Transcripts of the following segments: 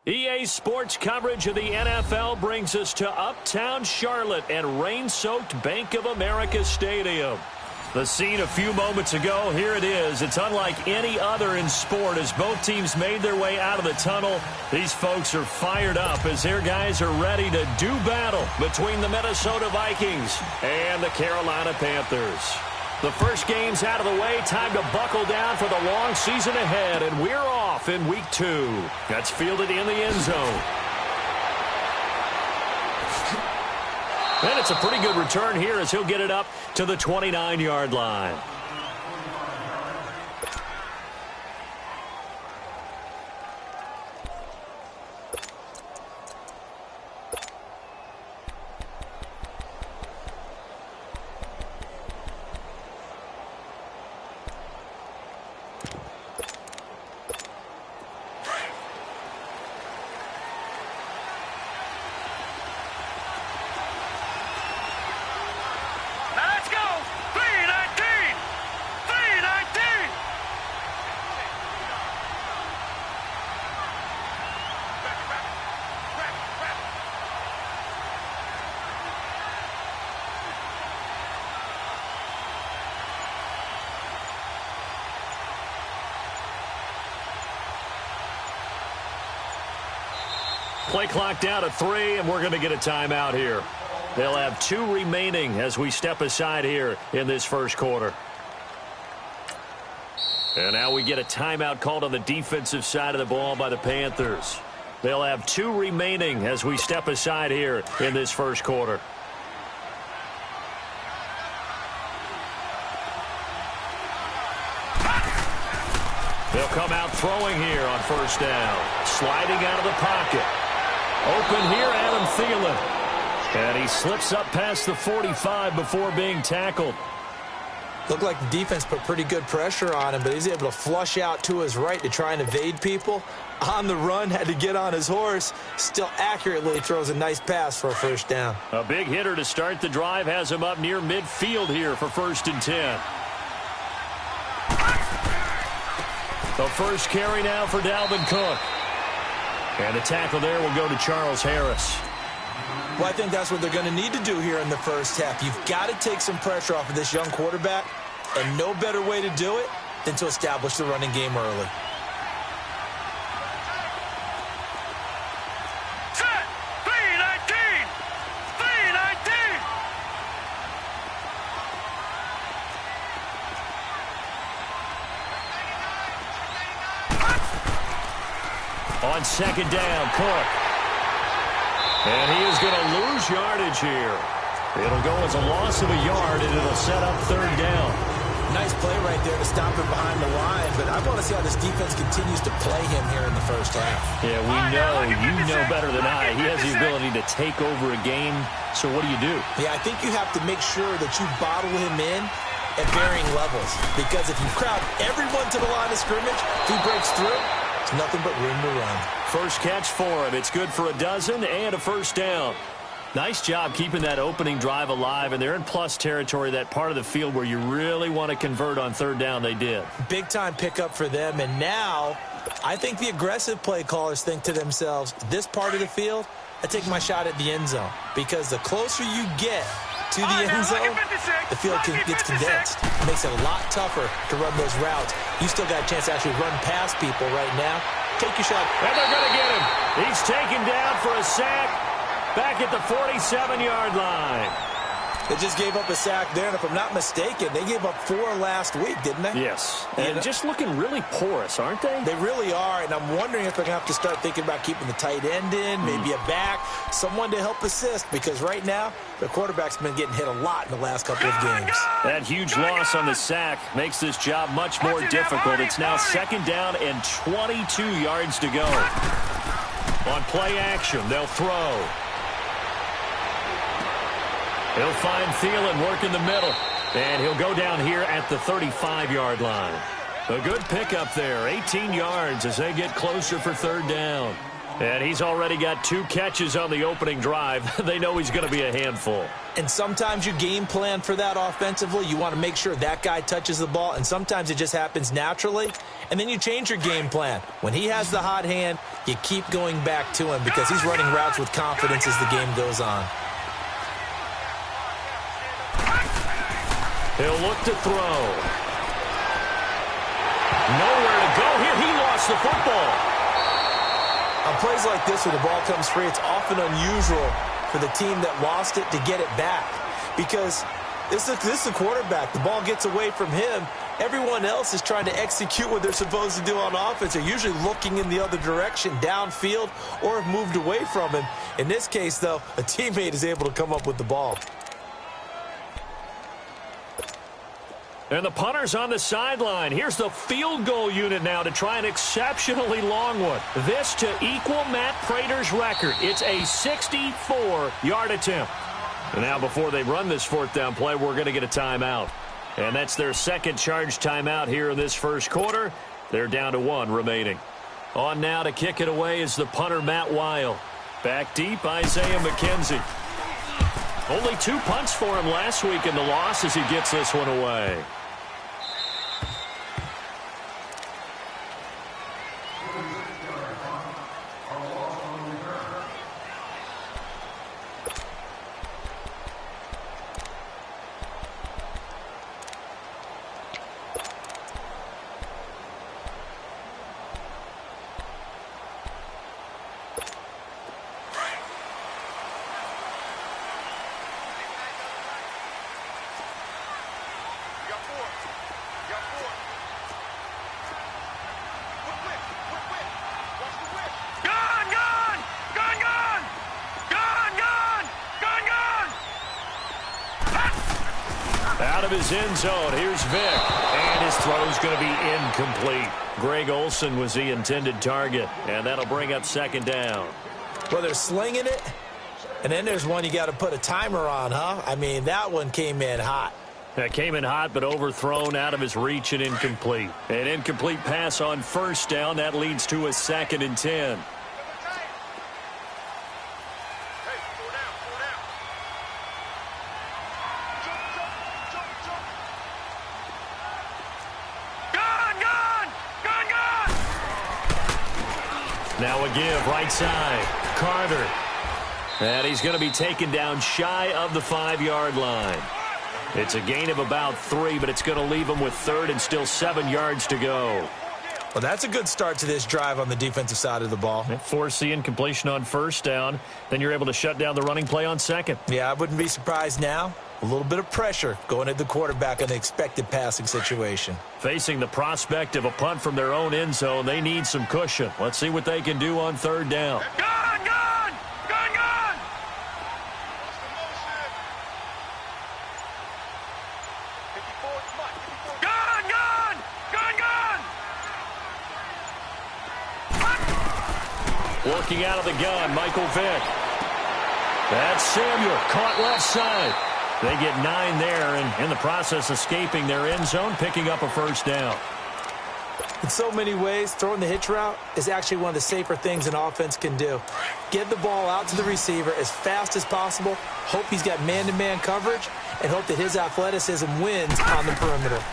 EA Sports coverage of the NFL brings us to Uptown Charlotte and rain-soaked Bank of America Stadium. The scene a few moments ago, here it is. It's unlike any other in sport as both teams made their way out of the tunnel. These folks are fired up as their guys are ready to do battle between the Minnesota Vikings and the Carolina Panthers. The first game's out of the way. Time to buckle down for the long season ahead, and we're off in week 2. That's fielded in the end zone. And it's a pretty good return here as he'll get it up to the 29-yard line. Play clock down at 3, and we're going to get a timeout here. They'll have 2 remaining as we step aside here in this first quarter. And now we get a timeout called on the defensive side of the ball by the Panthers. They'll have 2 remaining as we step aside here in this first quarter. They'll come out throwing here on first down. Sliding out of the pocket. Open here, Adam Thielen. And he slips up past the 45 before being tackled. Looked like the defense put pretty good pressure on him, but he's able to flush out to his right to try and evade people. On the run, had to get on his horse. Still accurately throws a nice pass for a first down. A big hitter to start the drive has him up near midfield here for 1st and 10. The first carry now for Dalvin Cook. And the tackle there will go to Charles Harris. Well, I think that's what they're going to need to do here in the first half. You've got to take some pressure off of this young quarterback, and no better way to do it than to establish the running game early. Set! 319! 319! On second down, Cook. And he is going to lose yardage here. It'll go as a loss of a yard, and it'll set up 3rd down. Nice play right there to stop him behind the line, but I want to see how this defense continues to play him here in the first half. Yeah, we know, you know better than I. He has the ability to take over a game, so what do? Yeah, I think you have to make sure that you bottle him in at varying levels, because if you crowd everyone to the line of scrimmage, if he breaks through, it's nothing but room to run. First catch for him. It's good for a dozen and a first down. Nice job keeping that opening drive alive, and they're in plus territory, that part of the field where you really want to convert on 3rd down. They did. Big-time pickup for them, and now I think the aggressive play callers think to themselves, this part of the field, I take my shot at the end zone, because the closer you get to the end zone, the field gets condensed. It makes it a lot tougher to run those routes. You still got a chance to actually run past people right now. Take your shot. And they're going to get him. He's taken down for a sack back at the 47-yard line. They just gave up a sack there, and if I'm not mistaken, they gave up 4 last week, didn't they? Yes, and just looking really porous, aren't they? They really are, and I'm wondering if they're going to have to start thinking about keeping the tight end in, maybe a back, someone to help assist, because right now, the quarterback's been getting hit a lot in the last couple of games. That huge loss on the sack makes this job much more difficult. It's now 2nd down and 22 yards to go. On play action, they'll throw. He'll find Thielen working the middle, and he'll go down here at the 35-yard line. A good pickup there, 18 yards as they get closer for 3rd down. And he's already got 2 catches on the opening drive. They know he's going to be a handful. And sometimes you game plan for that offensively. You want to make sure that guy touches the ball, and sometimes it just happens naturally. And then you change your game plan. When he has the hot hand, you keep going back to him because he's running routes with confidence as the game goes on. He'll look to throw. Nowhere to go here. He lost the football. On plays like this where the ball comes free, it's often unusual for the team that lost it to get it back because this is the quarterback. The ball gets away from him. Everyone else is trying to execute what they're supposed to do on offense. They're usually looking in the other direction, downfield, or have moved away from him. In this case, though, a teammate is able to come up with the ball. And the punter's on the sideline. Here's the field goal unit now to try an exceptionally long one. This to equal Matt Prater's record. It's a 64-yard attempt. And now before they run this 4th down play, we're going to get a timeout. And that's their second charge timeout here in this first quarter. They're down to 1 remaining. On now to kick it away is the punter, Matt Weil. Back deep, Isaiah McKenzie. Only 2 punts for him last week in the loss as he gets this one away. Out of his end zone, here's Vic, and his throw's going to be incomplete. Greg Olsen was the intended target, and that'll bring up 2nd down. Well, they're slinging it, and then there's one you got to put a timer on, huh? I mean, that one came in hot. That came in hot, but overthrown, out of his reach, and incomplete. An incomplete pass on 1st down. That leads to a 2nd and 10. Now a give, right side. Carter. And he's going to be taken down shy of the 5-yard line. It's a gain of about 3, but it's going to leave him with 3rd and still 7 yards to go. Well, that's a good start to this drive on the defensive side of the ball. Force the incompletion on 1st down. Then you're able to shut down the running play on 2nd. Yeah, I wouldn't be surprised now. A little bit of pressure going at the quarterback in an expected passing situation. Facing the prospect of a punt from their own end zone, they need some cushion. Let's see what they can do on 3rd down. Gone, gone, gone, gone. Gone, gone, gone, gone. Working out of the gun, Michael Vick. That's Samuel, caught left side. They get 9 there, and in the process escaping their end zone, picking up a 1st down. In so many ways, throwing the hitch route is actually one of the safer things an offense can do. Get the ball out to the receiver as fast as possible, hope he's got man-to-man coverage, and hope that his athleticism wins on the perimeter.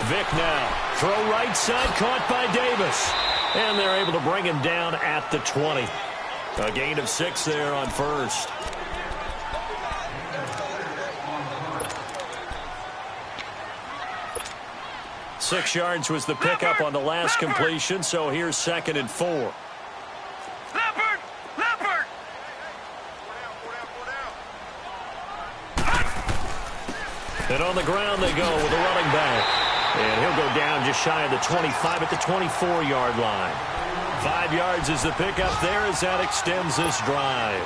Vick now, throw right side, caught by Davis. And they're able to bring him down at the 20. A gain of 6 there on 1st. Six yards was the pickup on the last completion, so here's 2nd and 4. Leopard, leopard. And on the ground they go with a running back. And he'll go down just shy of the 25 at the 24-yard line. 5 yards is the pickup there as that extends this drive.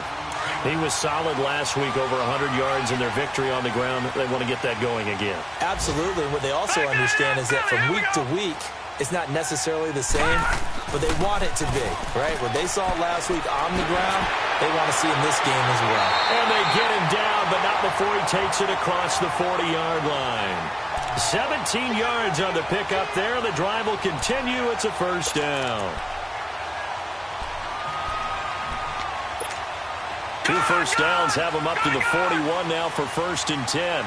He was solid last week, over 100 yards in their victory on the ground. They want to get that going again. Absolutely. What they also understand is that from week to week, it's not necessarily the same, but they want it to be, right? What they saw last week on the ground, they want to see in this game as well. And they get him down, but not before he takes it across the 40-yard line. 17 yards on the pickup there. The drive will continue. It's a 1st down. 2 first downs have them up to the 41 now for 1st and 10.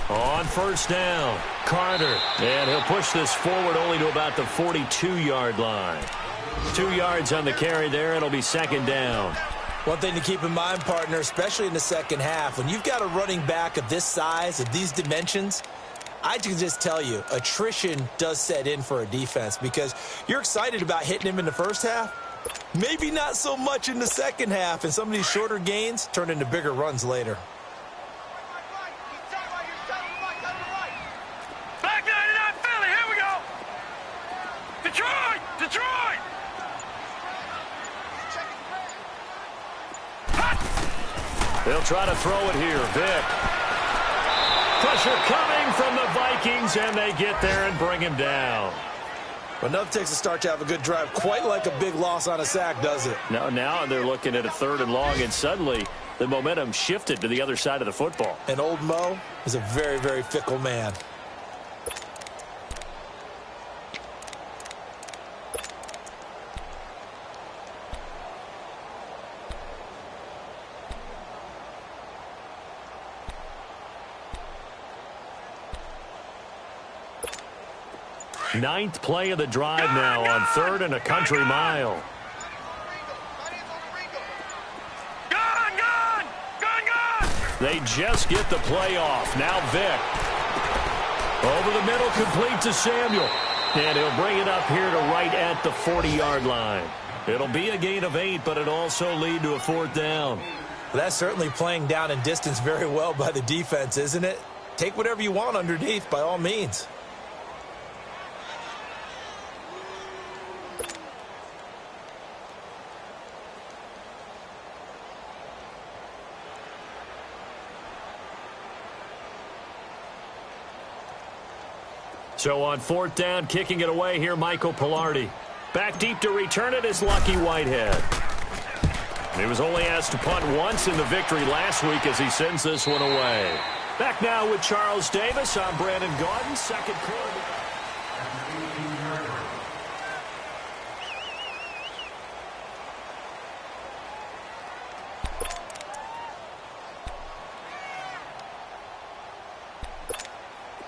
On 1st down, Carter. And he'll push this forward only to about the 42-yard line. 2 yards on the carry there. It'll be 2nd down. One thing to keep in mind, partner, especially in the second half, when you've got a running back of this size, of these dimensions, I can just tell you, attrition does set in for a defense because you're excited about hitting him in the first half. Maybe not so much in the second half, and some of these shorter gains turn into bigger runs later. They'll try to throw it here. Vick. Pressure coming from the Vikings, and they get there and bring him down. Well, enough takes a start to have a good drive. Quite like a big loss on a sack, does it? Now they're looking at a 3rd and long, and suddenly the momentum shifted to the other side of the football. And old Mo is a very, very fickle man. Ninth play of the drive now on 3rd and a country mile. They just get the play off. Now Vick. Over the middle, complete to Samuel. And he'll bring it up here to right at the 40-yard line. It'll be a gain of 8, but it'll also lead to a 4th down. That's certainly playing down in distance very well by the defense, isn't it? Take whatever you want underneath, by all means. So on 4th down, kicking it away here, Michael Pilardi. Back deep to return it is Lucky Whitehead. He was only asked to punt once in the victory last week as he sends this one away. Back now with Charles Davis. I'm Brandon Gaudin, 2nd quarter.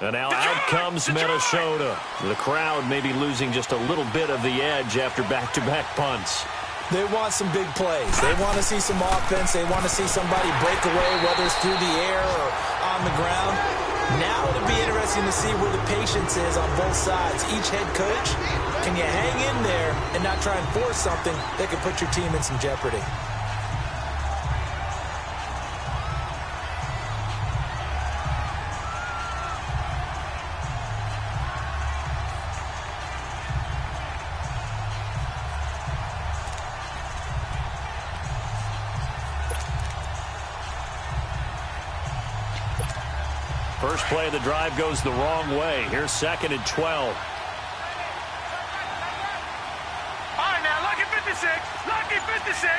And now out comes Minnesota. The crowd may be losing just a little bit of the edge after back-to-back punts. They want some big plays. They want to see some offense. They want to see somebody break away, whether it's through the air or on the ground. Now it'll be interesting to see where the patience is on both sides. Each head coach, can you hang in there and not try and force something that could put your team in some jeopardy? First play of the drive goes the wrong way. Here's 2nd and 12. All right, now, lucky 56. Lucky 56.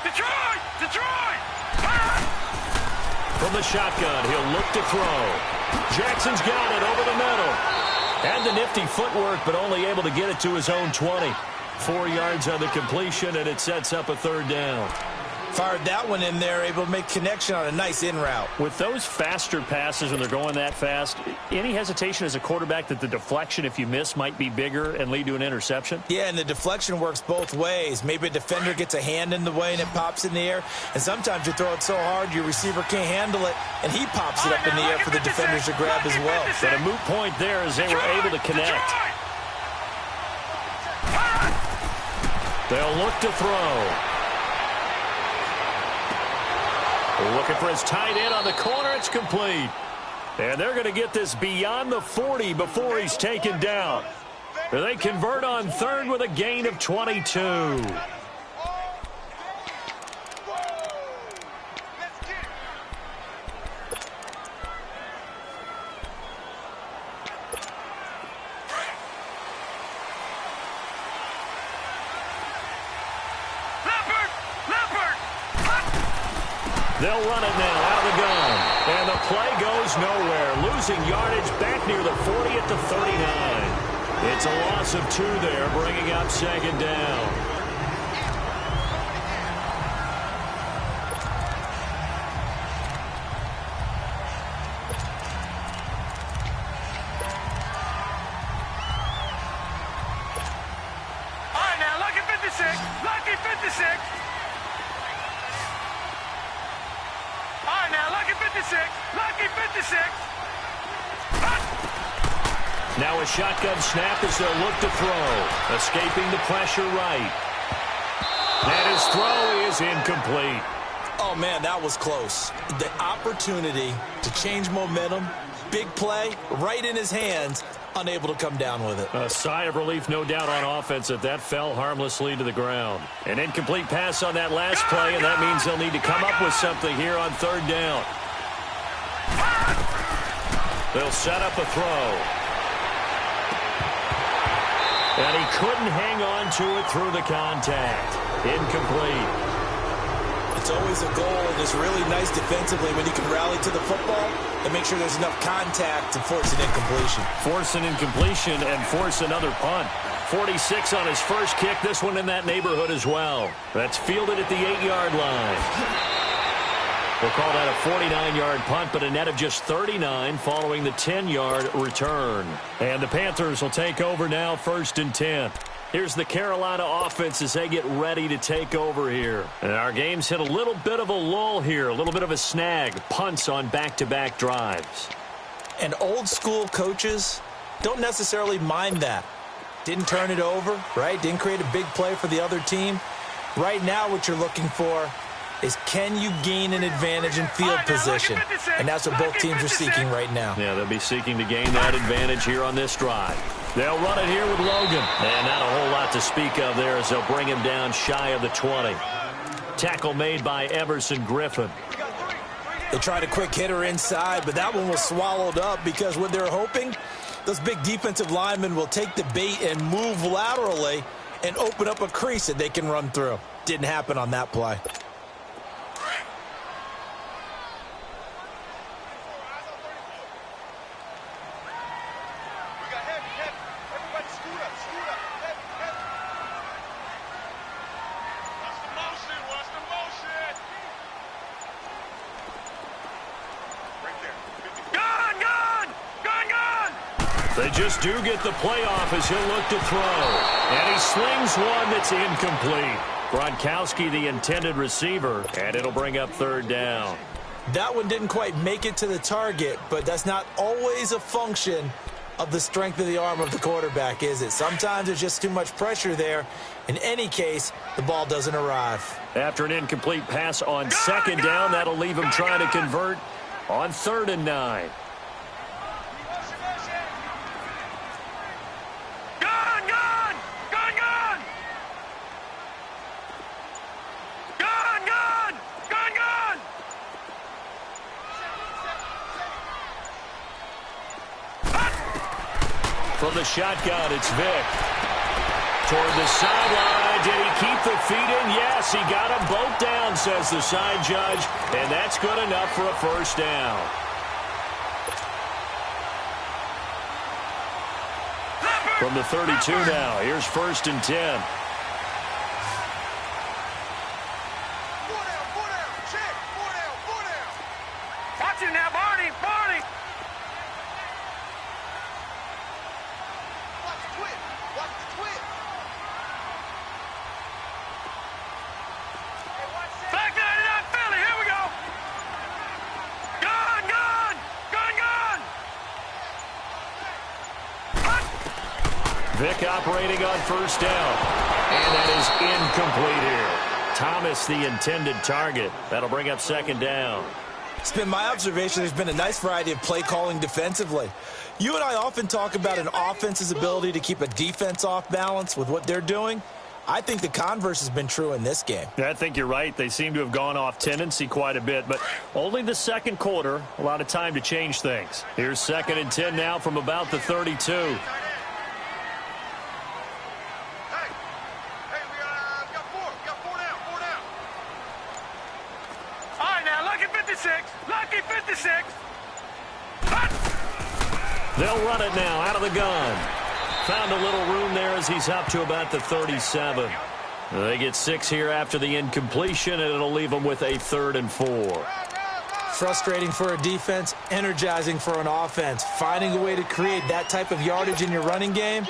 Detroit! From the shotgun, he'll look to throw. Jackson's got it over the middle. Had the nifty footwork, but only able to get it to his own 20. 4 yards on the completion, and it sets up a 3rd down. Fired that one in there, able to make connection on a nice in route. With those faster passes when they're going that fast, any hesitation as a quarterback that the deflection, if you miss, might be bigger and lead to an interception? Yeah, and the deflection works both ways. Maybe a defender gets a hand in the way and it pops in the air. And sometimes you throw it so hard your receiver can't handle it, and he pops it up in the air for the defenders to grab as well. But a moot point there as they were able to connect. They'll look to throw. Looking for his tight end on the corner. It's complete. And they're going to get this beyond the 40 before he's taken down. They convert on 3rd with a gain of 22. They'll run it now out of the gun. And the play goes nowhere. Losing yardage back near the 40 at the 39. It's a loss of 2 there, bringing up second down. Lucky 56. All right, now, lucky 56. Lucky 56. Now a shotgun snap as they'll look to throw. Escaping the pressure right. And his throw is incomplete. Oh, man, that was close. The opportunity to change momentum, big play, right in his hands, unable to come down with it. A sigh of relief, no doubt, on offense that fell harmlessly to the ground. An incomplete pass on that last play, and that means they'll need to come up with something here on third down. They'll set up a throw. And he couldn't hang on to it through the contact. Incomplete. It's always a goal, and it's really nice defensively when you can rally to the football and make sure there's enough contact to force an incompletion. Force an incompletion and force another punt. 46 on his first kick, this one in that neighborhood as well. That's fielded at the 8-yard line. We'll call that a 49-yard punt, but a net of just 39 following the 10-yard return. And the Panthers will take over now, 1st and 10. Here's the Carolina offense as they get ready to take over here. And our game's hit a little bit of a lull here, a little bit of a snag. Punts on back-to-back drives. And old-school coaches don't necessarily mind that. Didn't turn it over, right? Didn't create a big play for the other team. Right now what you're looking for is, can you gain an advantage in field position? And that's what both teams are seeking right now. Yeah, they'll be seeking to gain that advantage here on this drive. They'll run it here with Logan. And not a whole lot to speak of there as they'll bring him down shy of the 20. Tackle made by Everson Griffin. They tried a quick hitter inside, but that one was swallowed up because what they're hoping, those big defensive linemen will take the bait and move laterally and open up a crease that they can run through. Didn't happen on that play. They just do get the playoff as he'll look to throw. And he slings one that's incomplete. Gronkowski, the intended receiver, and it'll bring up third down. That one didn't quite make it to the target, but that's not always a function of the strength of the arm of the quarterback, is it? Sometimes there's just too much pressure there. In any case, the ball doesn't arrive. After an incomplete pass on second down, that'll leave him trying to convert on 3rd and 9. From the shotgun, it's Vick. Toward the sideline. Did he keep the feet in? Yes, he got them both down, says the side judge. And that's good enough for a first down. From the 32 now, here's 1st and 10. Watch it now, Barney. Vick operating on 1st down. And that is incomplete here. Thomas, the intended target. That'll bring up 2nd down. It's been my observation there's been a nice variety of play calling defensively. You and I often talk about an offense's ability to keep a defense off balance with what they're doing. I think the converse has been true in this game. Yeah, I think you're right. They seem to have gone off tendency quite a bit, but only the second quarter, a lot of time to change things. Here's 2nd and 10 now from about the 32. All right, now, look 56. They'll run it now out of the gun. Found a little room there as he's up to about the 37. They get 6 here after the incompletion, and it'll leave them with a 3rd and 4. Frustrating for a defense, energizing for an offense. Finding a way to create that type of yardage in your running game,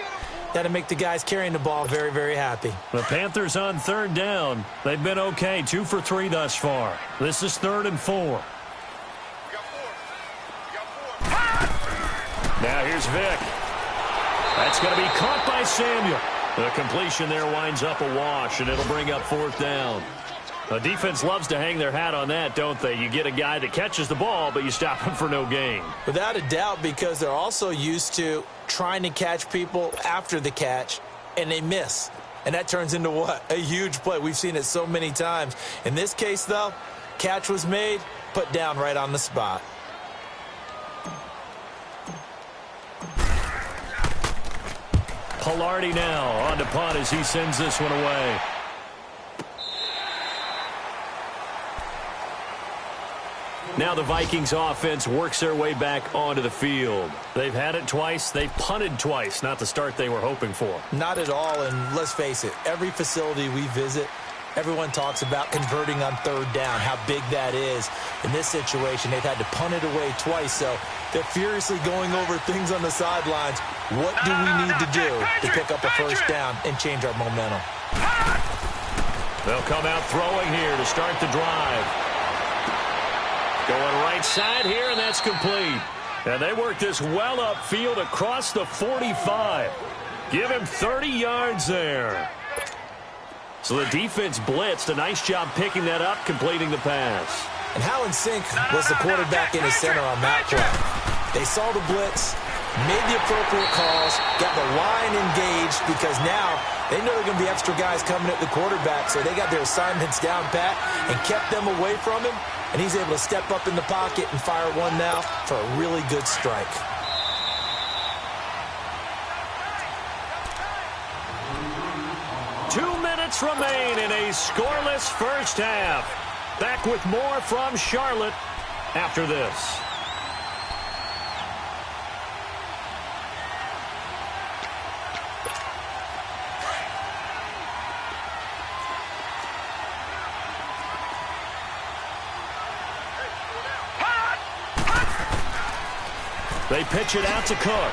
that'll make the guys carrying the ball very, very happy. The Panthers on 3rd down. They've been okay, 2 for 3 thus far. This is 3rd and 4. Now here's Vic. That's going to be caught by Samuel. The completion there winds up a wash, and it'll bring up 4th down. The defense loves to hang their hat on that, don't they? You get a guy that catches the ball, but you stop him for no gain. Without a doubt, because they're also used to trying to catch people after the catch, and they miss. And that turns into what? A huge play. We've seen it so many times. In this case, though, catch was made, put down right on the spot. Pilardi now on to punt as he sends this one away. Now the Vikings offense works their way back onto the field. They've had it twice. They've punted twice. Not the start they were hoping for. Not at all, and let's face it, every facility we visit, everyone talks about converting on 3rd down, how big that is. In this situation, they've had to punt it away twice, so they're furiously going over things on the sidelines. What do we need to do to pick up a 1st down and change our momentum? They'll come out throwing here to start the drive. Going right side here, and that's complete. And they work this well upfield across the 45. Give him 30 yards there. So the defense blitzed. A nice job picking that up, completing the pass. And how in sync was the quarterback in his center on that play? They saw the blitz, made the appropriate calls, got the line engaged, because now they know there are going to be extra guys coming at the quarterback, so they got their assignments down pat and kept them away from him, and he's able to step up in the pocket and fire one now for a really good strike. Remain in a scoreless first half. Back with more from Charlotte after this. They pitch it out to Cook.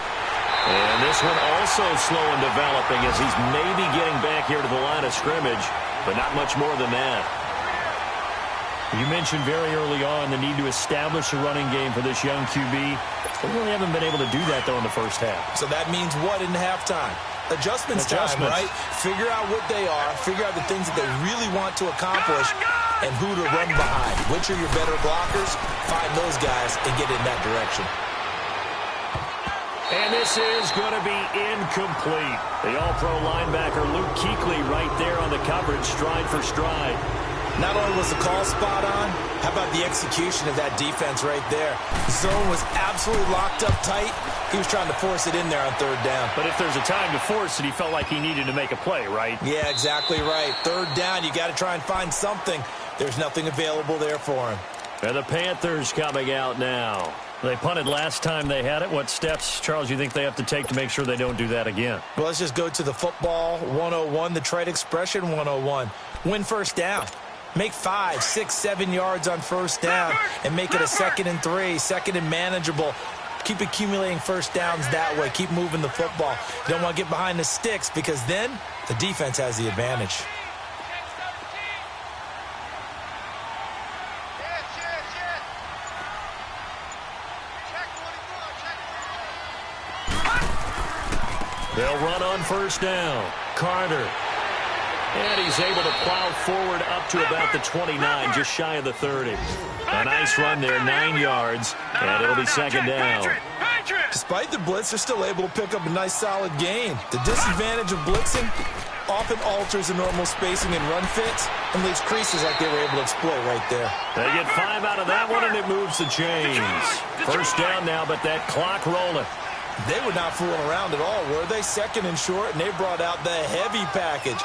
And this one also slow in developing as he's maybe getting back here to the line of scrimmage, but not much more than that. You mentioned very early on the need to establish a running game for this young QB. They really haven't been able to do that, though, in the first half. So that means what in halftime? Adjustments time, right? Figure out what they are, figure out the things that they really want to accomplish, and who to run behind. Which are your better blockers? Find those guys and get in that direction. And this is going to be incomplete. The all-pro linebacker Luke Kuechly right there on the coverage, stride for stride. Not only was the call spot on, how about the execution of that defense right there? The zone was absolutely locked up tight. He was trying to force it in there on 3rd down. But if there's a time to force it, he felt like he needed to make a play, right? Yeah, exactly right. 3rd down, you got to try and find something. There's nothing available there for him. And the Panthers coming out now. They punted last time they had it. What steps, Charles, you think they have to take to make sure they don't do that again? Well, let's just go to the football 101, the trade expression 101. Win 1st down. Make 5, 6, 7 yards on 1st down and make it a 2nd and 3, 2nd and manageable. Keep accumulating 1st downs that way. Keep moving the football. You don't want to get behind the sticks because then the defense has the advantage. They'll run on 1st down. Carter. And he's able to plow forward up to about the 29, just shy of the 30. A nice run there, 9 yards, and it'll be 2nd down. Despite the blitz, they're still able to pick up a nice, solid gain. The disadvantage of blitzing often alters the normal spacing and run fits and leaves creases like they were able to exploit right there. They get 5 out of that one, and it moves the chains. 1st down now, but that clock rolling. They were not fooling around at all, were they? 2nd and short, and they brought out the heavy package.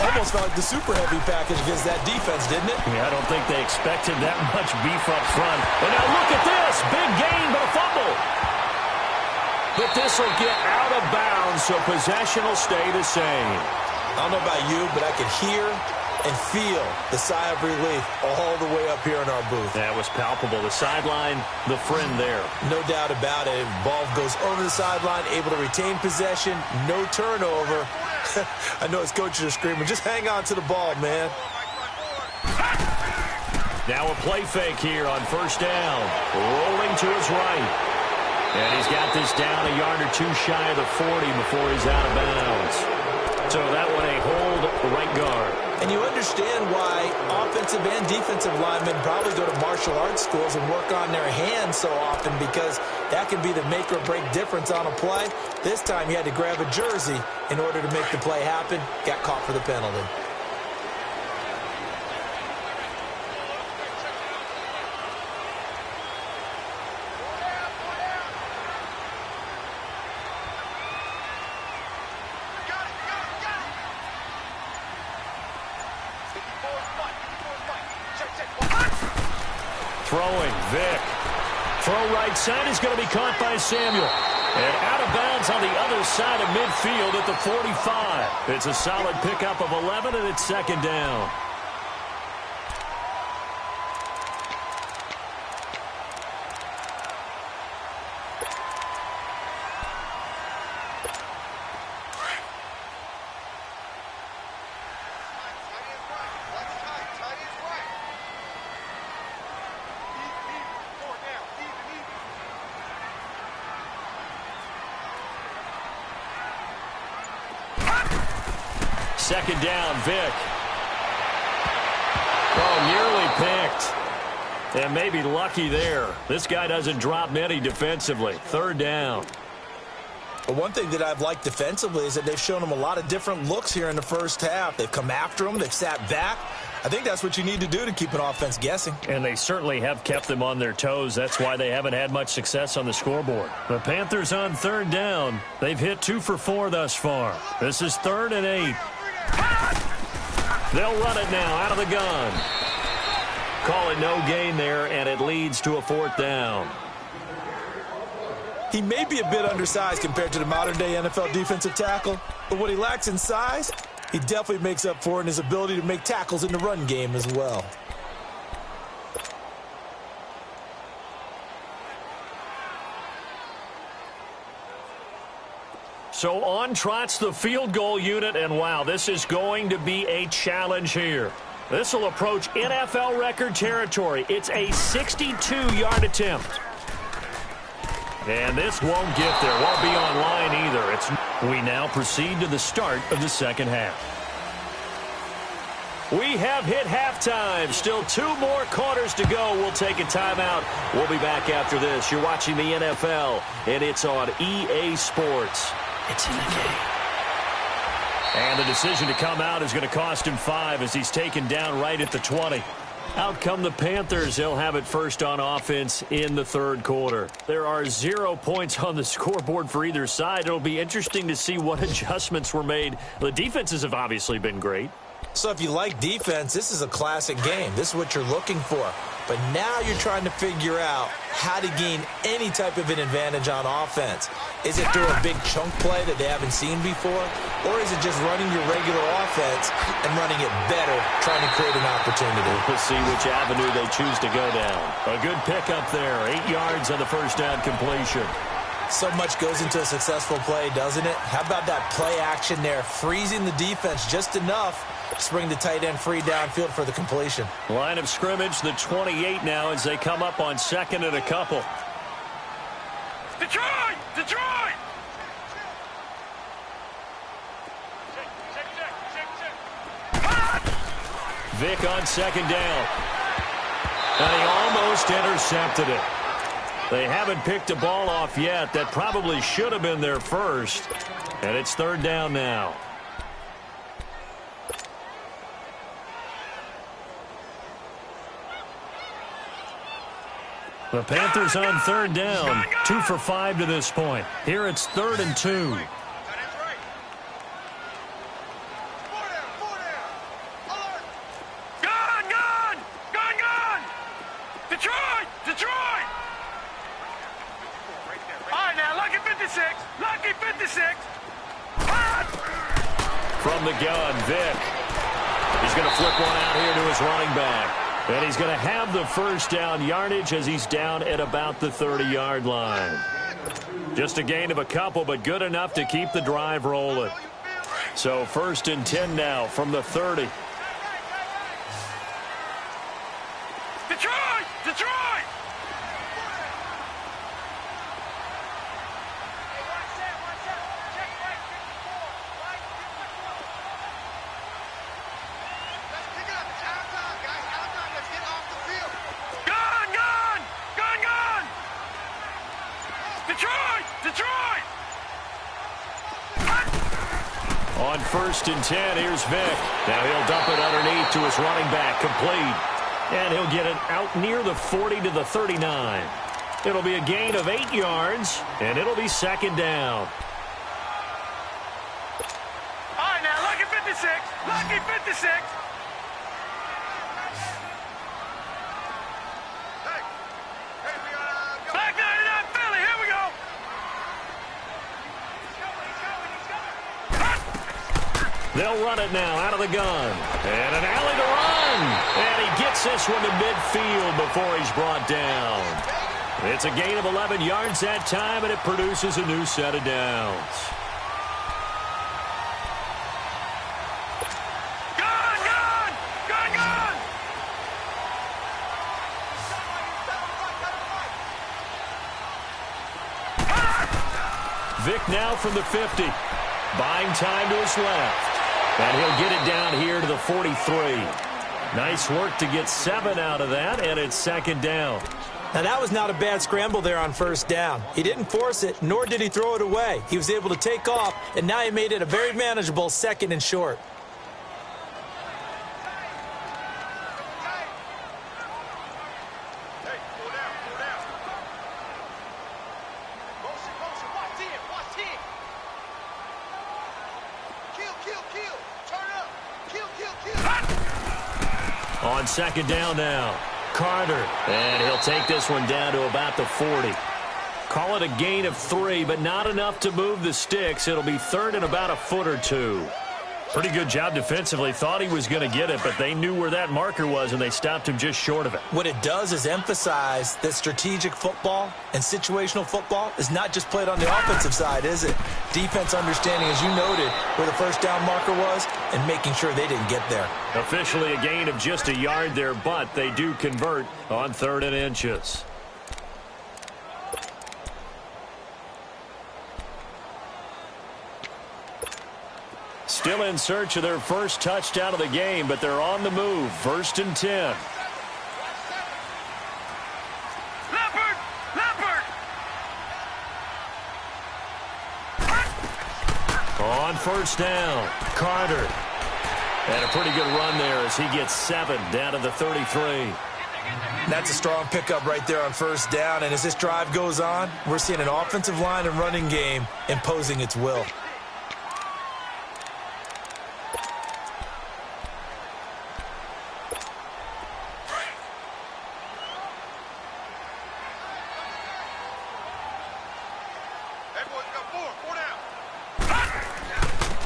Almost felt like the super heavy package against that defense, didn't it? Yeah, I don't think they expected that much beef up front. And now look at this. Big gain, but a fumble. But this will get out of bounds, so possession will stay the same. I don't know about you, but I could hear and feel the sigh of relief all the way up here in our booth. That was palpable. The sideline, the friend there. No doubt about it. Ball goes over the sideline, able to retain possession, no turnover. I know his coaches are screaming, just hang on to the ball, man. Now a play fake here on first down. Rolling to his right. And he's got this down a yard or two shy of the 40 before he's out of bounds. So that one a hold right guard. And you understand why offensive and defensive linemen probably go to martial arts schools and work on their hands so often, because that can be the make or break difference on a play. This time he had to grab a jersey in order to make the play happen. Got caught for the penalty. Throwing, Vic. Throw right side is going to be caught by Samuel. And out of bounds on the other side of midfield at the 45. It's a solid pickup of 11, and it's second down. Second down, Vic. Oh, nearly picked. And maybe lucky there. This guy doesn't drop many defensively. Third down. But one thing that I've liked defensively is that they've shown him a lot of different looks here in the first half. They've come after him. They've sat back. I think that's what you need to do to keep an offense guessing. And they certainly have kept them on their toes. That's why they haven't had much success on the scoreboard. The Panthers on third down. They've hit 2 for 4 thus far. This is 3rd and 8. They'll run it now out of the gun. Call it no gain there, and it leads to a 4th down. He may be a bit undersized compared to the modern-day NFL defensive tackle, but what he lacks in size, he definitely makes up for in his ability to make tackles in the run game as well. So on trots the field goal unit, and wow, this is going to be a challenge here. This will approach NFL record territory. It's a 62-yard attempt. And this won't get there. Won't be on line either. We now proceed to the start of the second half. We have hit halftime. Still 2 more quarters to go. We'll take a timeout. We'll be back after this. You're watching the NFL, and it's on EA Sports. It's in the game. And the decision to come out is going to cost him 5 as he's taken down right at the 20. Out come the Panthers. They'll have it first on offense in the third quarter. There are 0 points on the scoreboard for either side. It'll be interesting to see what adjustments were made. The defenses have obviously been great. So if you like defense, this is a classic game. This is what you're looking for. But now you're trying to figure out how to gain any type of an advantage on offense. Is it through a big chunk play that they haven't seen before? Or is it just running your regular offense and running it better, trying to create an opportunity? We'll see which avenue they choose to go down. A good pickup there. 8 yards on the first down completion. So much goes into a successful play, doesn't it? How about that play action there, freezing the defense just enough to bring the tight end free downfield for the completion. Line of scrimmage, the 28 now as they come up on 2nd and a couple. Detroit! Detroit! Vic on 2nd down. And he almost intercepted it. They haven't picked a ball off yet. That probably should have been their first. And it's 3rd down now. The Panthers on 3rd down. 2 for 5 to this point. Here it's 3rd and 2. 56. From the gun, Vic. He's going to flip one out here to his running back. And he's going to have the first down yardage as he's down at about the 30-yard line. Just a gain of a couple, but good enough to keep the drive rolling. So 1st and 10 now from the 30. Detroit! Detroit! Detroit! On 1st and 10, here's Vic. Now he'll dump it underneath to his running back, complete. And he'll get it out near the 40 to the 39. It'll be a gain of 8 yards, and it'll be 2nd down. All right, now, lucky 56. Lucky 56. Back 99 Philly, here we go. They'll run it now out of the gun. And an alley to run. And he gets this one to midfield before he's brought down. It's a gain of 11 yards that time, and it produces a new set of downs. Vic now from the 50. Buying time to his left. And he'll get it down here to the 43. Nice work to get 7 out of that, and it's 2nd down. Now, that was not a bad scramble there on 1st down. He didn't force it, nor did he throw it away. He was able to take off, and now he made it a very manageable 2nd and short. On 2nd down now, Carter. And he'll take this one down to about the 40. Call it a gain of 3, but not enough to move the sticks. It'll be 3rd and about a foot or 2. Pretty good job defensively. Thought he was going to get it, but they knew where that marker was, and they stopped him just short of it. What it does is emphasize that strategic football and situational football is not just played on the offensive side, is it? Defense understanding, as you noted, where the 1st down marker was and making sure they didn't get there. Officially a gain of just a yard there, but they do convert on 3rd and inches. Still in search of their first touchdown of the game, but they're on the move. 1st and 10. Leopard! Leopard! On 1st down, Carter. And a pretty good run there as he gets 7 down to the 33. That's a strong pickup right there on 1st down, and as this drive goes on, we're seeing an offensive line and running game imposing its will.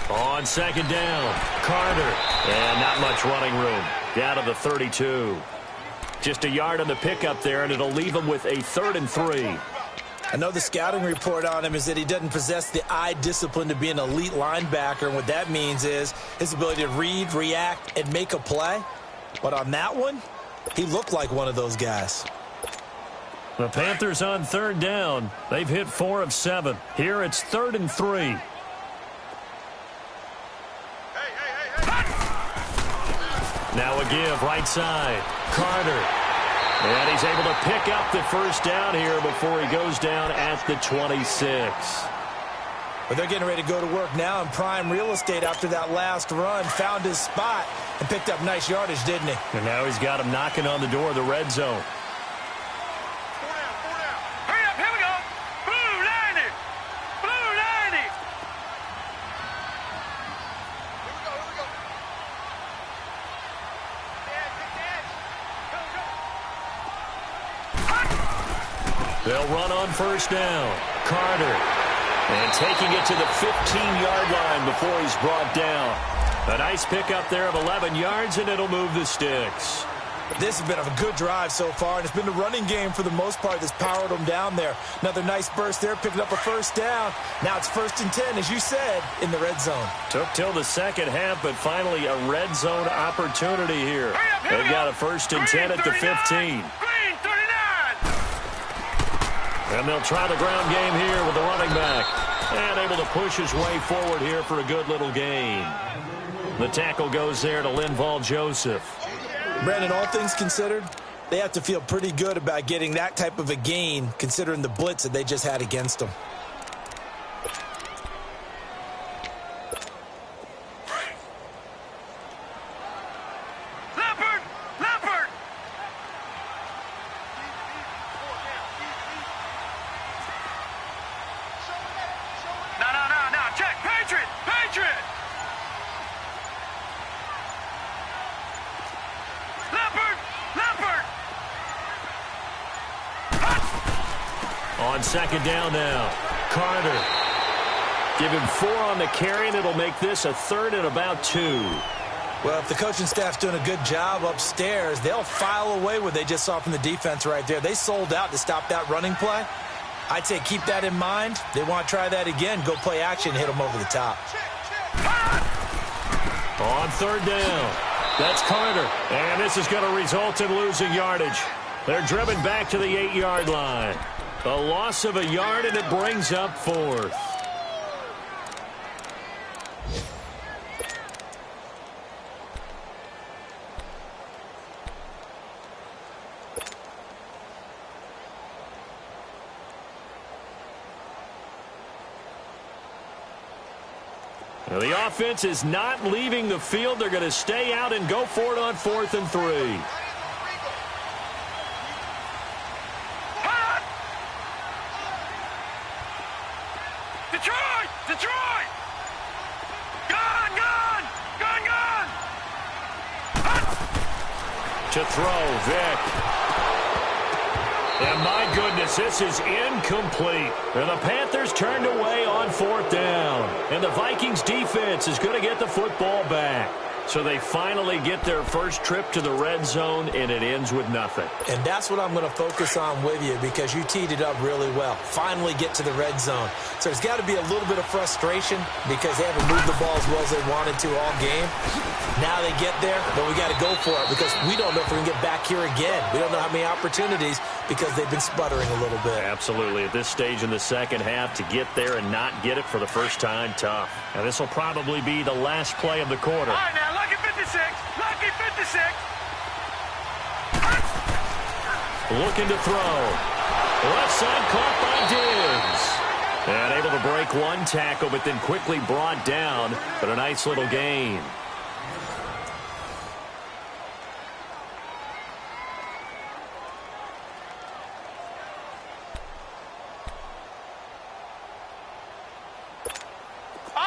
On 2nd down, Carter. And not much running room. Down to the 32. Just a yard on the pickup there, and it'll leave him with a 3rd and 3. I know the scouting report on him is that he doesn't possess the eye discipline to be an elite linebacker, and what that means is his ability to read, react, and make a play. But on that one, he looked like one of those guys. The Panthers on 3rd down. They've hit 4 of 7. Here it's 3rd and 3. Now a give right side. Carter. And he's able to pick up the 1st down here before he goes down at the 26. But they're getting ready to go to work now in prime real estate after that last run. Found his spot and picked up nice yardage, didn't he? And now he's got him knocking on the door of the red zone. Hurry up, here we go. Blue 90. Blue 90. Here we go. They'll run on 1st down. Carter. And taking it to the 15-yard line before he's brought down. A nice pickup there of 11 yards, and it'll move the sticks. This has been a good drive so far, and it's been the running game for the most part that's powered them down there. Another nice burst there, picking up a first down. Now it's 1st and 10, as you said, in the red zone. Took till the second half, but finally a red zone opportunity here. They've got a 1st and 10 at the 15. And they'll try the ground game here with the running back. And able to push his way forward here for a good little gain. The tackle goes there to Linval Joseph. Brandon, all things considered, they have to feel pretty good about getting that type of a gain, considering the blitz that they just had against them. On second down now, Carter. Give him 4 on the carry, and it'll make this a 3rd and about 2. Well, if the coaching staff's doing a good job upstairs, they'll file away what they just saw from the defense right there. They sold out to stop that running play. I'd say keep that in mind. They want to try that again, go play action, hit them over the top. On 3rd down, that's Carter. And this is going to result in losing yardage. They're driven back to the 8-yard line. A loss of a yard, and it brings up 4th. Now the offense is not leaving the field. They're going to stay out and go for it on 4th and 3. Detroit! Gone! To throw, Vick. And my goodness, this is incomplete. And the Panthers turned away on 4th down. And the Vikings defense is going to get the football back. So they finally get their first trip to the red zone, and it ends with nothing. And that's what I'm going to focus on with you, because you teed it up really well. Finally get to the red zone. So there's got to be a little bit of frustration because they haven't moved the ball as well as they wanted to all game. Now they get there, but we got to go for it because we don't know if we can get back here again. We don't know how many opportunities because they've been sputtering a little bit. Absolutely. At this stage in the second half, to get there and not get it for the first time, tough. Now this will probably be the last play of the quarter. All right, now, lucky 56. Lucky 56. Looking to throw. Left side caught by Diggs. And able to break one tackle, but then quickly brought down. But a nice little gain.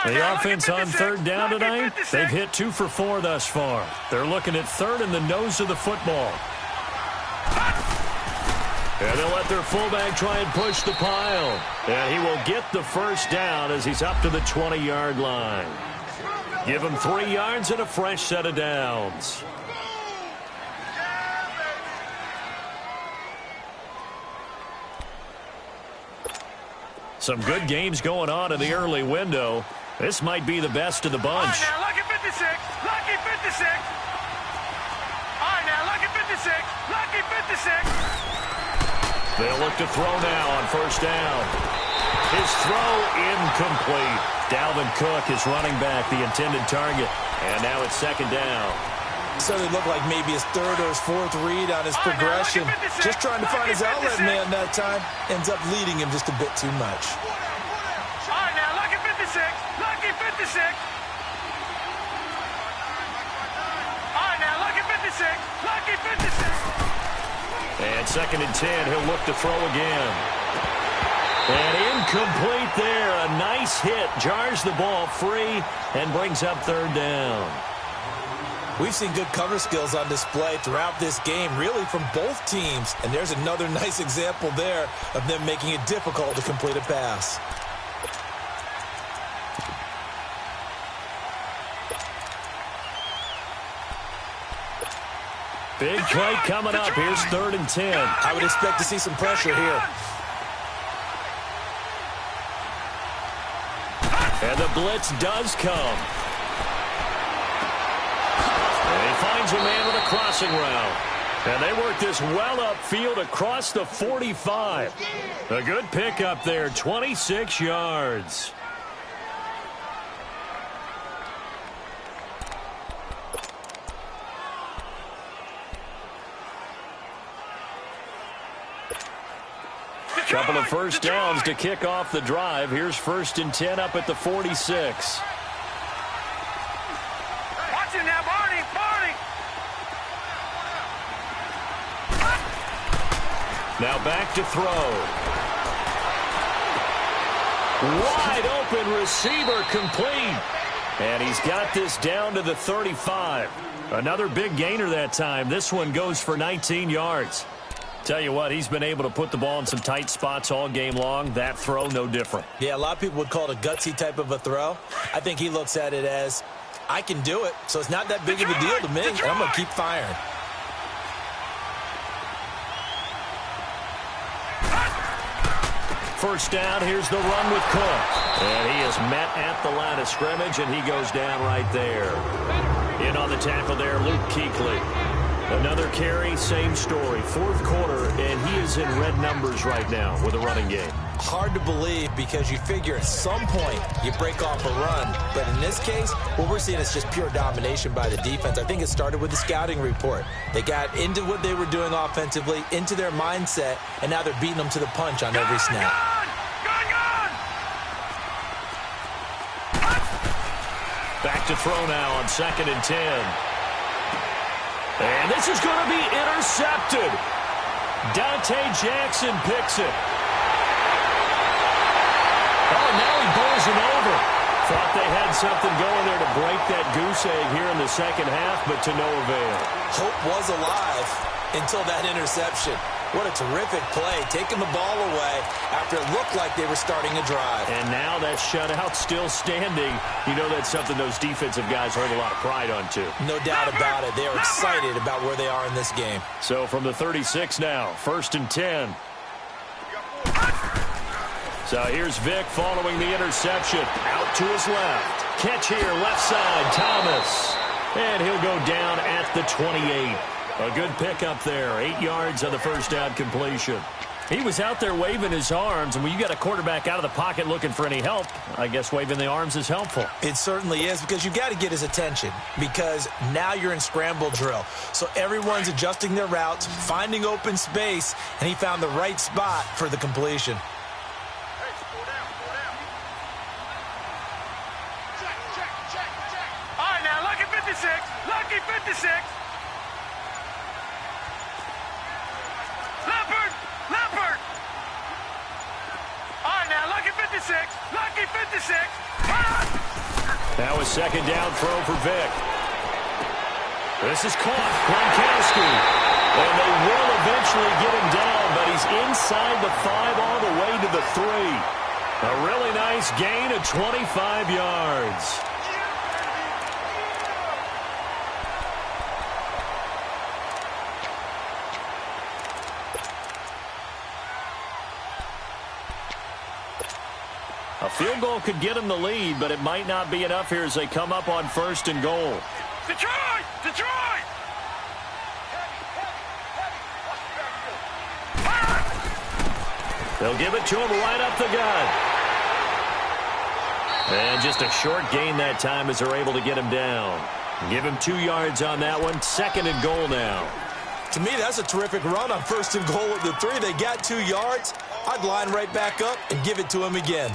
The offense on 3rd down tonight, they've hit 2 for 4 thus far. They're looking at 3rd and the nose of the football. And they'll let their fullback try and push the pile. And he will get the first down as he's up to the 20-yard line. Give him 3 yards and a fresh set of downs. Some good games going on in the early window. This might be the best of the bunch. All right, now, lucky 56. Lucky 56. All right, now, lucky 56. Lucky 56. They'll look to throw now on 1st down. His throw incomplete. Dalvin Cook is running back, the intended target. And now it's 2nd down. So it looked like maybe his 3rd or his 4th read on his progression. Just trying to find his outlet man that time. Ends up leading him just a bit too much. All right, now, lucky 56. Lucky 56. All right, now, lucky 56. Lucky 56. And 2nd and 10, he'll look to throw again. And incomplete there. A nice hit. Jars the ball free and brings up 3rd down. We've seen good cover skills on display throughout this game, really from both teams. And there's another nice example there of them making it difficult to complete a pass. Big play coming up. Here's 3rd and 10. I would expect to see some pressure here. And the blitz does come. And he finds a man with a crossing route. And they work this well upfield across the 45. A good pickup there, 26 yards. Couple of first downs to kick off the drive. Here's 1st and 10 up at the 46. Watch it now, Barney, Barney. Now back to throw. Wide open receiver complete. And he's got this down to the 35. Another big gainer that time. This one goes for 19 yards. Tell you what, he's been able to put the ball in some tight spots all game long. That throw, no different. Yeah, a lot of people would call it a gutsy type of a throw. I think he looks at it as, I can do it, so it's not that big of a deal to me. I'm going to keep firing. First down, here's the run with Cook. And he is met at the line of scrimmage, and he goes down right there. In on the tackle there, Luke Kuechly. Another carry, same story. 4th quarter, and he is in red numbers right now with a running game. Hard to believe because you figure at some point you break off a run. But in this case, what we're seeing is just pure domination by the defense. I think it started with the scouting report. They got into what they were doing offensively, into their mindset, and now they're beating them to the punch on every snap. Back to throw now on 2nd and 10. And this is going to be intercepted. Dante Jackson picks it. Oh, now he bowls him over. Thought they had something going there to break that goose egg here in the second half, but to no avail. Hope was alive until that interception. What a terrific play, taking the ball away after it looked like they were starting a drive. And now that shutout still standing. You know that's something those defensive guys hold a lot of pride on, too. No doubt about it. They are excited about where they are in this game. So from the 36 now, 1st and 10. So here's Vic following the interception. Out to his left. Catch here, left side, Thomas. And he'll go down at the 28. A good pickup there. 8 yards on the first down completion. He was out there waving his arms, and when you got a quarterback out of the pocket looking for any help, I guess waving the arms is helpful. It certainly is, because you've got to get his attention, because now you're in scramble drill. So everyone's adjusting their routes, finding open space, and he found the right spot for the completion. All right, now, lucky 56. Lucky 56. Leopard. All right, now, lucky 56. Lucky 56. That was 2nd down throw for Vic. This is caught. Gronkowski. And they will eventually get him down, but he's inside the 5 all the way to the 3. A really nice gain of 25 yards. A field goal could get them the lead, but it might not be enough here as they come up on 1st and goal. Detroit! Detroit! They'll give it to him right up the gut. And just a short gain that time as they're able to get him down. Give him 2 yards on that one. 2nd and goal now. To me, that's a terrific run on 1st and goal at the 3. They got 2 yards. I'd line right back up and give it to him again.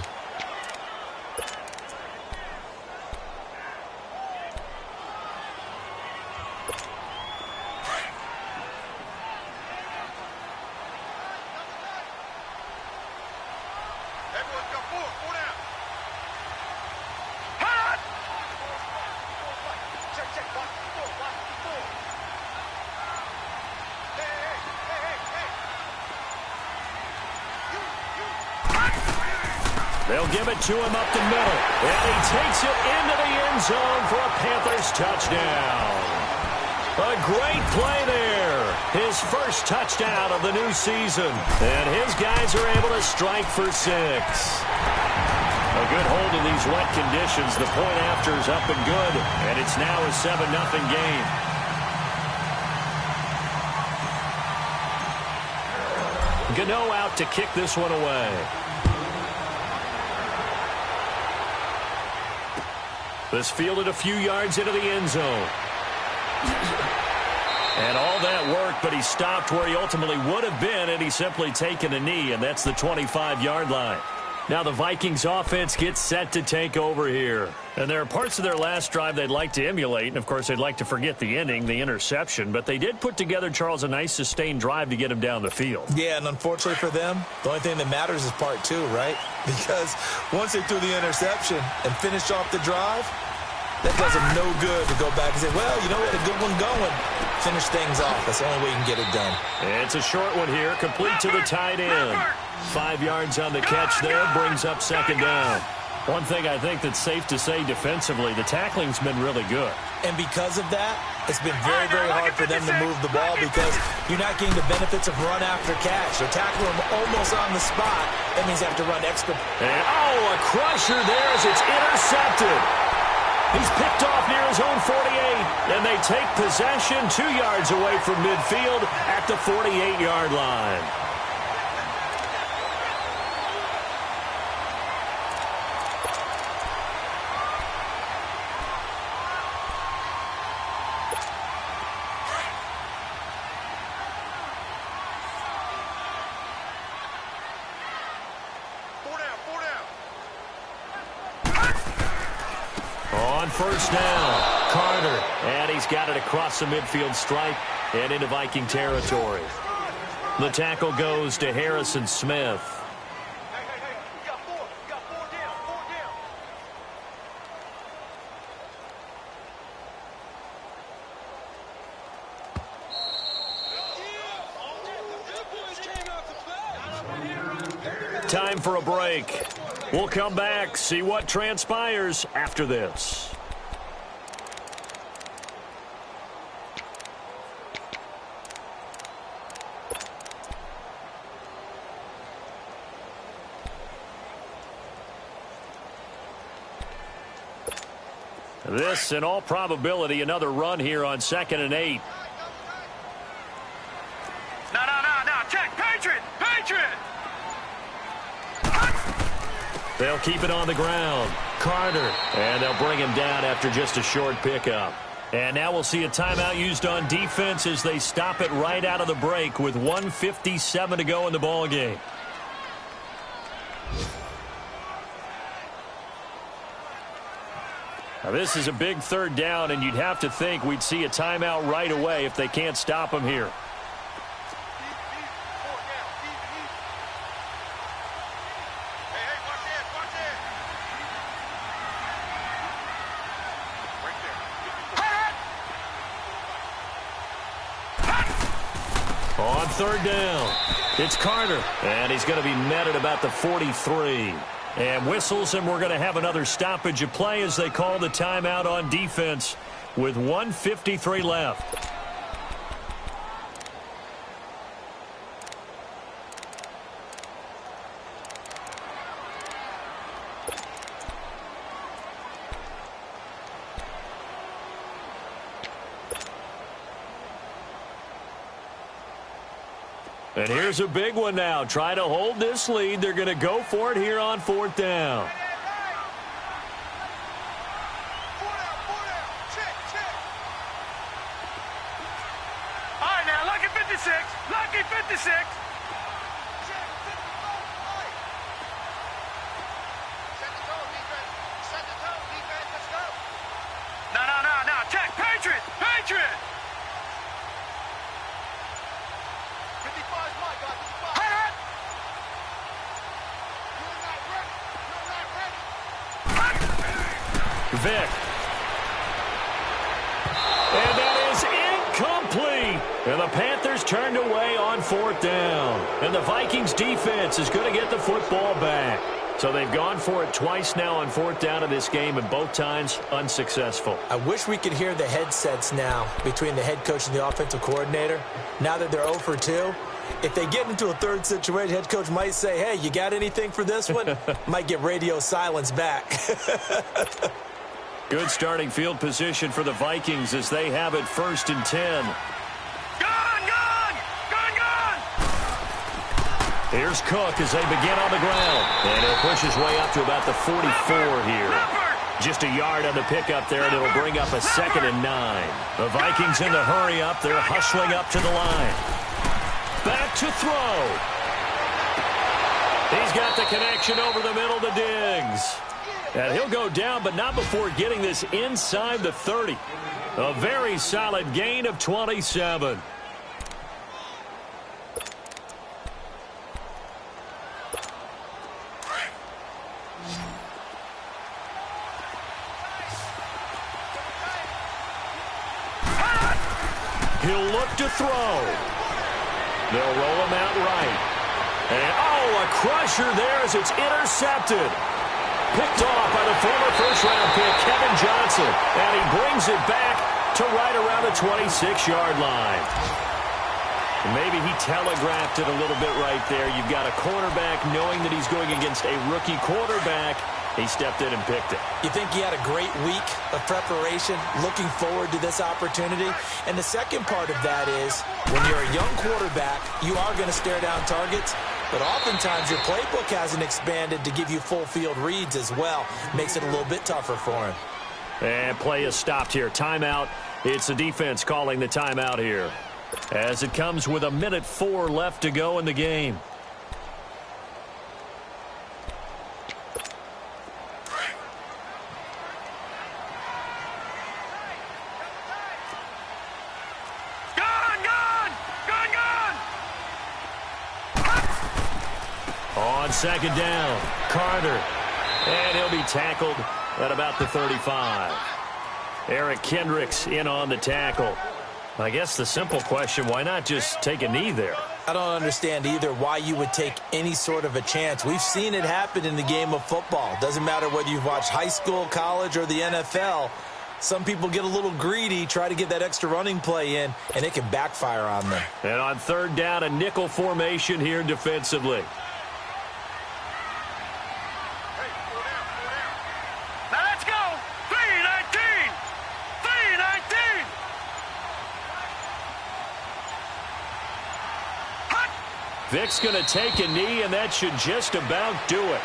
They'll give it to him up the middle. And he takes it into the end zone for a Panthers touchdown. A great play there. His first touchdown of the new season. And his guys are able to strike for 6. A good hold in these wet conditions. The point after is up and good. And it's now a 7-0 game. Gano out to kick this one away. This fielded a few yards into the end zone. And all that worked, but he stopped where he ultimately would have been, and he's simply taken a knee, and that's the 25-yard line. Now the Vikings offense gets set to take over here. And there are parts of their last drive they'd like to emulate, and of course they'd like to forget the ending, the interception, but they did put together, Charles, a nice sustained drive to get him down the field. Yeah, and unfortunately for them, the only thing that matters is part 2, right? Because once they threw the interception and finished off the drive, that does them no good to go back and say, well, you know, we had a good one going. Finish things off. That's the only way you can get it done. It's a short one here, complete to the tight end. 5 yards on the catch there, brings up second down. One thing I think that's safe to say defensively, the tackling's been really good. And because of that, it's been very, very hard for them to move the ball because you're not getting the benefits of run after catch. They're tackling them almost on the spot. That means they have to run extra. And, a crusher there as it's intercepted. He's picked off near his own 48, and they take possession 2 yards away from midfield at the 48-yard line. On first down, Carter, and he's got it across the midfield stripe and into Viking territory. The tackle goes to Harrison Smith. You got four down, Time for a break. We'll come back, see what transpires after this. This, in all probability, another run here on 2nd and 8. No. Check. Patriot. They'll keep it on the ground. Carter. And they'll bring him down after just a short pickup. And now we'll see a timeout used on defense as they stop it right out of the break with 1:57 to go in the ball game. Now this is a big third down, and you'd have to think we'd see a timeout right away if they can't stop him here. On third down, it's Carter, and he's going to be met at about the 43. And whistles, and we're going to have another stoppage of play as they call the timeout on defense with 1:53 left. And here's a big one now. Try to hold this lead. They're going to go for it here on 4th down. All right, now, lucky 56. Lucky 56. Set the tone, defense. Let's go. No. Check. Patriot. 55 is my guy. 55. Vic. And that is incomplete. And the Panthers turned away on 4th down. And the Vikings defense is going to get the football back. So they've gone for it twice now on 4th down in this game, and both times unsuccessful. I wish we could hear the headsets now between the head coach and the offensive coordinator. Now that they're 0 for 2, if they get into a third situation, head coach might say, hey, you got anything for this one? Might get radio silence back. Good starting field position for the Vikings as they have it 1st and 10. Here's Cook as they begin on the ground. And he'll push his way up to about the 44 here. Just a yard on the pickup there, and it'll bring up a 2nd and 9. The Vikings in the hurry up. They're hustling up to the line. Back to throw. He's got the connection over the middle to Diggs. And he'll go down, but not before getting this inside the 30. A very solid gain of 27. He'll look to throw. They'll roll him out right. And, a crusher there as it's intercepted. Picked off by the former first-round pick, Kevin Johnson. And he brings it back to right around the 26-yard line. And maybe he telegraphed it a little bit right there. You've got a cornerback knowing that he's going against a rookie quarterback. He stepped in and picked it. You think he had a great week of preparation, looking forward to this opportunity? And the second part of that is, when you're a young quarterback, you are going to stare down targets, but oftentimes your playbook hasn't expanded to give you full field reads as well. Makes it a little bit tougher for him. And play is stopped here. Timeout. It's the defense calling the timeout here, as it comes with 1:04 left to go in the game. On 2nd down, Carter. And he'll be tackled at about the 35. Eric Kendricks in on the tackle. I guess the simple question, why not just take a knee there? I don't understand either why you would take any sort of a chance. We've seen it happen in the game of football. Doesn't matter whether you've watched high school, college, or the NFL. Some people get a little greedy, try to get that extra running play in, and it can backfire on them. And on 3rd down, a nickel formation here defensively. Vic's going to take a knee, and that should just about do it.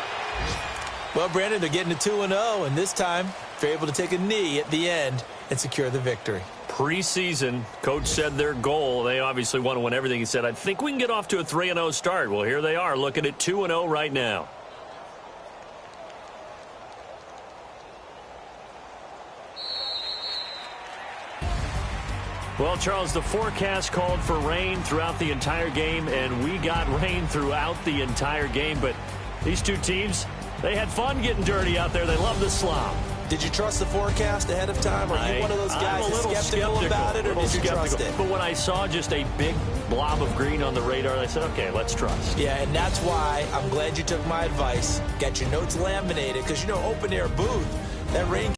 Well, Brandon, they're getting to 2-0, and this time they're able to take a knee at the end and secure the victory. Preseason, coach said their goal, they obviously want to win everything. He said, I think we can get off to a 3-0 start. Well, here they are looking at 2-0 right now. Well, Charles, the forecast called for rain throughout the entire game, and we got rain throughout the entire game. But these two teams, they had fun getting dirty out there. They love the slop. Did you trust the forecast ahead of time? Are you one of those guys that's skeptical about it, or did you trust it? But when I saw just a big blob of green on the radar, I said, okay, let's trust. Yeah, and that's why I'm glad you took my advice. Got your notes laminated, because, open-air booth, that rain